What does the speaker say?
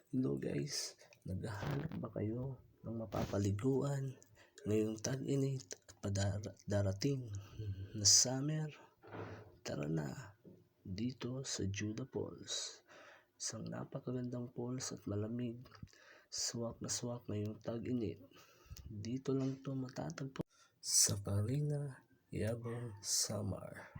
Hello guys, naghahanap ba kayo ng mapapaliguan ngayong tag-init at darating na summer? Tara na dito sa Juda Falls, isang napakagandang falls at malamig, swak na swak ngayong tag-init. Dito lang to matatagpo sa Carina, Yabong, Samar.